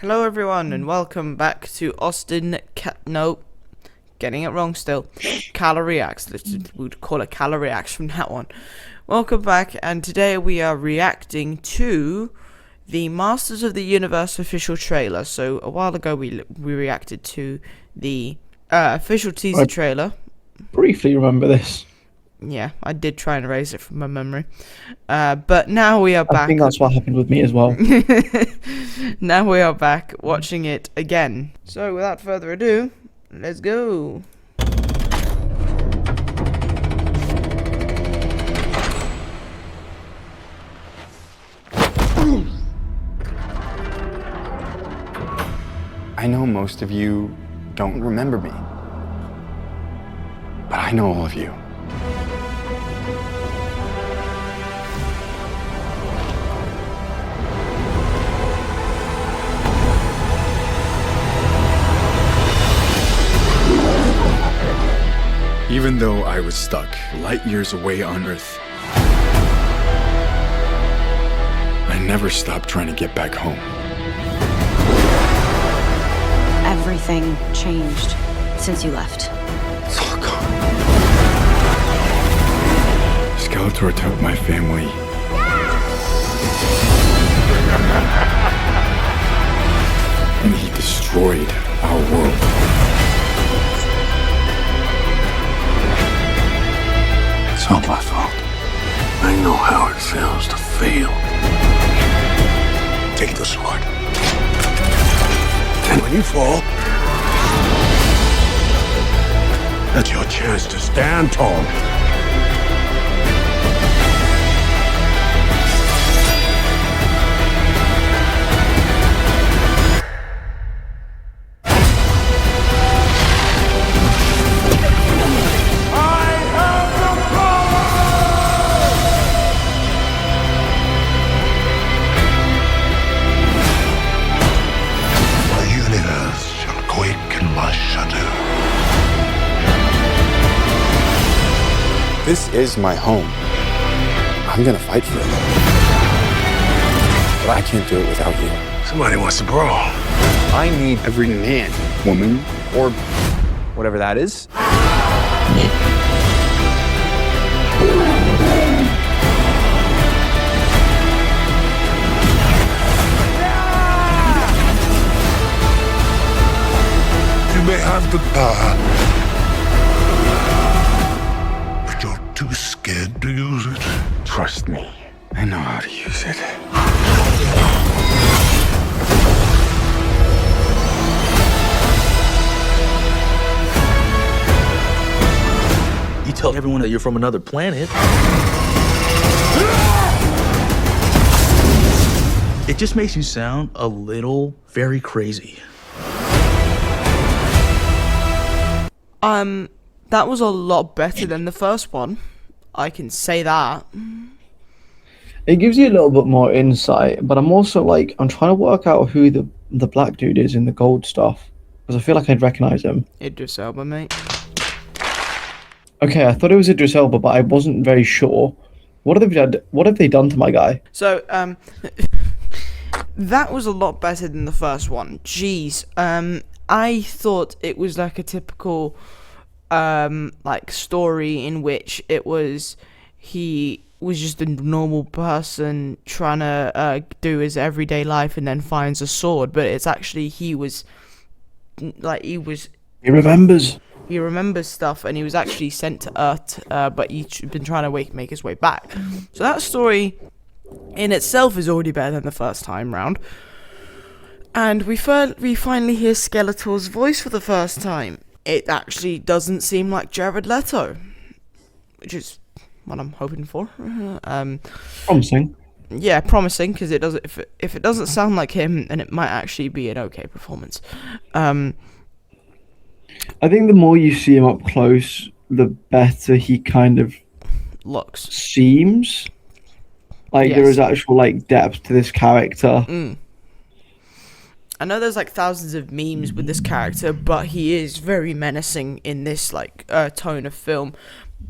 Hello everyone and welcome back to getting it wrong still. Reacts. We'd call it Reacts from now on. Welcome back, and today we are reacting to the Masters of the Universe official trailer. So a while ago we reacted to the official teaser trailer. Briefly remember this. Yeah, I did try and erase it from my memory. But now we are back. I think that's what happened with me as well. Now we are back watching it again. So without further ado, let's go. I know most of you don't remember me, but I know all of you. Even though I was stuck light years away on Earth, I never stopped trying to get back home. Everything changed since you left. It's all gone. Skeletor took my family. And he destroyed our world. It's not my fault. I know how it feels to fail. Take the sword. And when you fall, that's your chance to stand tall. This is my home. I'm gonna fight for it. But I can't do it without you. Somebody wants to brawl. I need every man, woman, or whatever that is. You may have the power, but you're too scared to use it. Trust me, I know how to use it. You tell everyone that you're from another planet. It just makes you sound a little very crazy. That was a lot better than the first one. I can say that. It gives you a little bit more insight, but I'm also I'm trying to work out who the black dude is in the gold stuff, because I feel like I'd recognize him. Idris Elba, mate. Okay, I thought it was Idris Elba, but I wasn't very sure. What have they done to my guy? So, that was a lot better than the first one. Jeez. I thought it was like a typical story in which he was just a normal person trying to do his everyday life and then finds a sword, but it's actually he remembers stuff, and he was actually sent to Earth, but he'd been trying to make his way back. So that story in itself is already better than the first time round. And we finally hear Skeletor's voice for the first time. It actually doesn't seem like Jared Leto, which is what I'm hoping for. Promising. Yeah, promising, because it doesn't. If it doesn't sound like him, then it might actually be an okay performance. I think the more you see him up close, the better he kind of looks. Seems like there is actual depth to this character. I know there's thousands of memes with this character, but he is very menacing in this tone of film.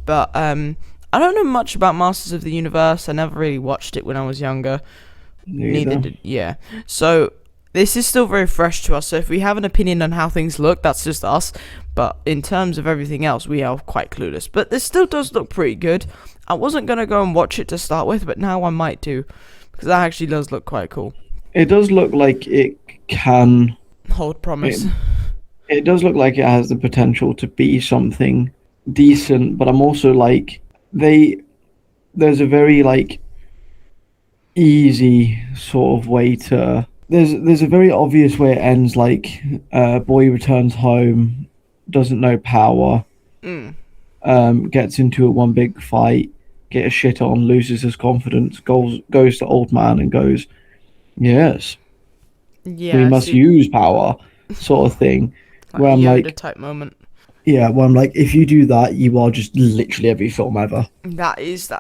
But I don't know much about Masters of the Universe. I never really watched it when I was younger. Neither did. Yeah. So this is still very fresh to us, so if we have an opinion on how things look, that's just us. But in terms of everything else, we are quite clueless. But this still does look pretty good. I wasn't going to go and watch it to start with, but now I might do, because that actually does look quite cool. It does look like it can Hold promise. It does look like it has the potential to be something decent, but I'm also like, there's a very like easy sort of way to, there's a very obvious way it ends, like boy returns home, doesn't know power, gets into one big fight, get a shit on, loses his confidence, goes to old man and goes, yes, Yeah, we must use power, sort of thing. like Where I'm Yoda like, type moment. yeah, where I'm like, if you do that, you are just literally every film ever. That is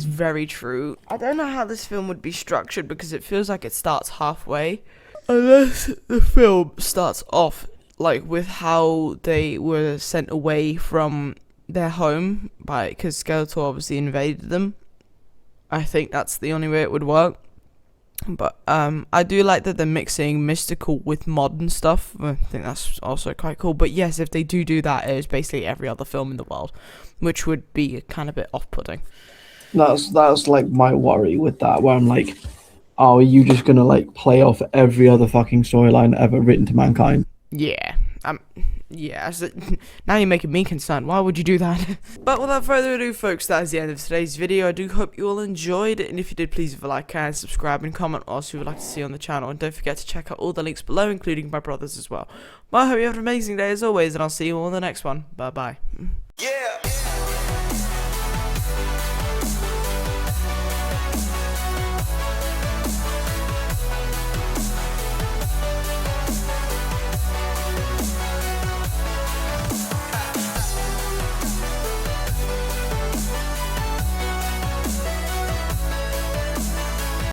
very true. I don't know how this film would be structured, because it feels like it starts halfway, unless the film starts off like with how they were sent away from their home because Skeletor obviously invaded them. I think that's the only way it would work. But I do like that they're mixing mystical with modern stuff. I think that's also quite cool. But yes, if they do that, it is basically every other film in the world, which would be kind of a bit off-putting. That's like my worry with that, where I'm like, oh, are you just gonna like play off every other fucking storyline ever written to mankind? Yeah, yeah, now you're making me concerned. Why would you do that? But without further ado, folks, that is the end of today's video. I do hope you all enjoyed it, and if you did, please leave a like and subscribe and comment what else you would like to see on the channel, and don't forget to check out all the links below, including my brothers as well. But I hope you have an amazing day as always, and I'll see you all in the next one. Bye bye. Yeah.